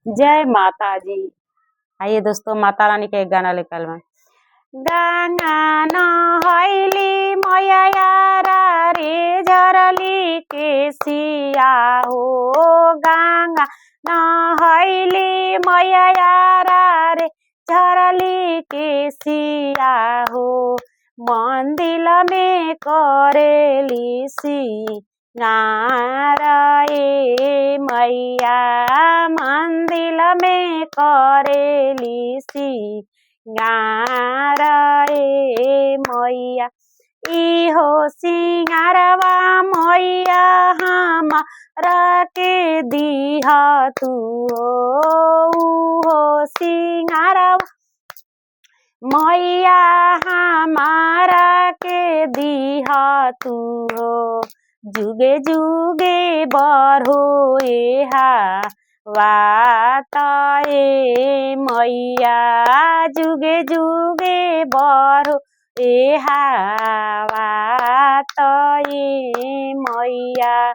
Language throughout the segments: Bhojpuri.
जय माता जी। आइए दोस्तों, माता रानी का एक गाना लेकर मैं। गंगा नहैली मैया यारा रे झरली के सिया हो। गंगा नहैली मैया यारा रे झरली के सिया हो। मंदिर में करेली सी नाराए मैया, मंदिर में करेली सी गाराए मैया। इहो सिंगारवा मैया हमारा के दिहा तू हो। सिंगारवा मैया हमारा के दिहा तू हो। जुगे जुगे बढ़ो एहा वाताए मैया, जुगे जुगे बढ़ो एहा वाताए मैया।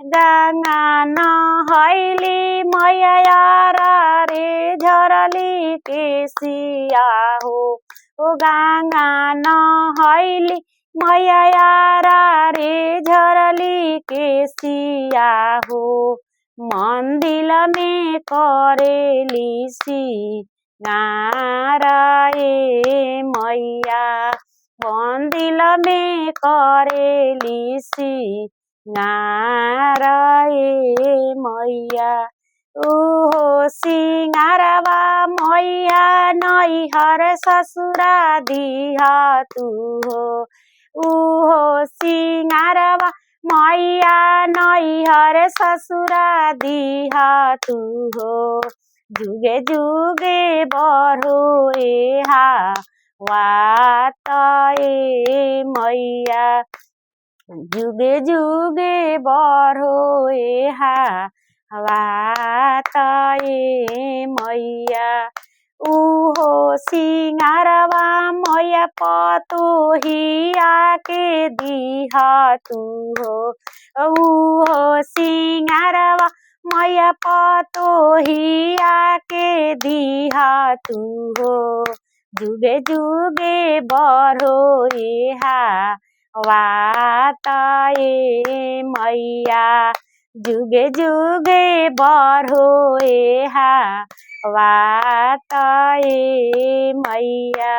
गंगा नहैली मैया यारा रे झरली के सिया हो। ओ गंगा नहैली मैया यारा रे झरली के सिया हो। मंदिर में करेली सी नाराए मैया, मंदिर में करेली सी नाराए मैया। ओहो सिंगारवा मैया नैहर ससुरा दिहा तू हो। ओहो सिंगारवा मैया नैहर ससुरा दिहा तू हो। जुगे जुगे बढ़ो एहा वाताए मैया, जुगे जुगे बढ़ो एहा वाताए मैया। उहो सिंगारवा मैया पतोहिया के दिहा तू हो। उहो सिंगारवा मैया पतोहिया के दिहा तू हो। जुगे जुगे बढ़ो एहा वाताए मैया, जुगे जुगे बढ़ो एहा वाताए मैया।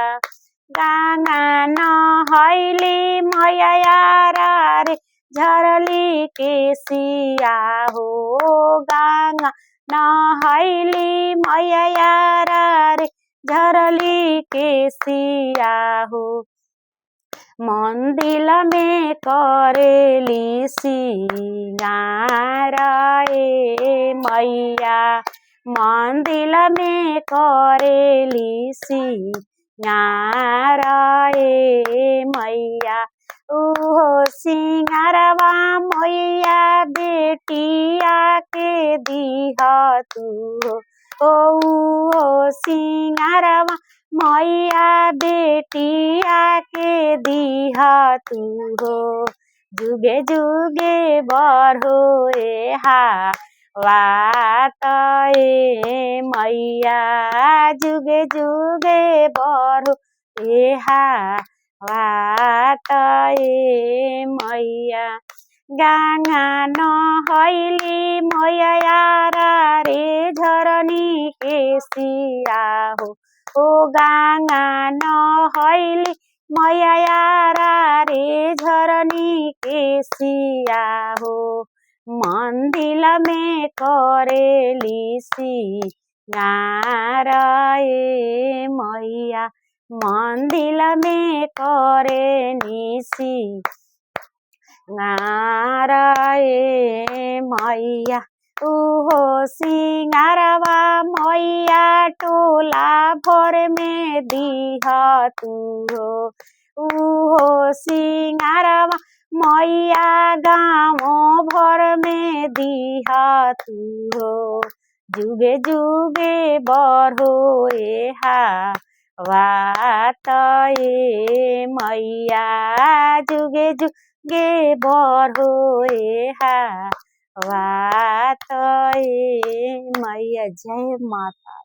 गंगा नहैली मैया यारा रे झरली के सिया हो। गंगा नहैली मैया यारा रे झरली के सिया हो। मंदिर में करेली सी नाराए मैया, मंदिर में करेली सी नाराए मैया। ओहो सिंगारवा मैया बेटिया के दिहा तू हो। ओ सिंगारवा मैया बेटिया के दिहा तू हो। जुगे जुगे बढ़ो एहा वाताए मैया, जुगे जुगे बढ़ो एहा वाताए मैया। गंगा नहैली मैया यारा रे झरनी के सिया हो। ओ गंगा नहैली मैया यारा रे झरनी के सिया हो। मंदिर में करेली सी नाराए मैया, मंदिर में करेली सी नाराए मैया। उहो सिंगारवा मैया टोला भर में दिहा तू हो। उहो सिंगारवा मैया गाँव भर में दिहा तू हो। जुगे जुगे बढ़ो एहा वाताए मैया, जुगे जुगे बढ़ो एहा વાત એ मैया जय माता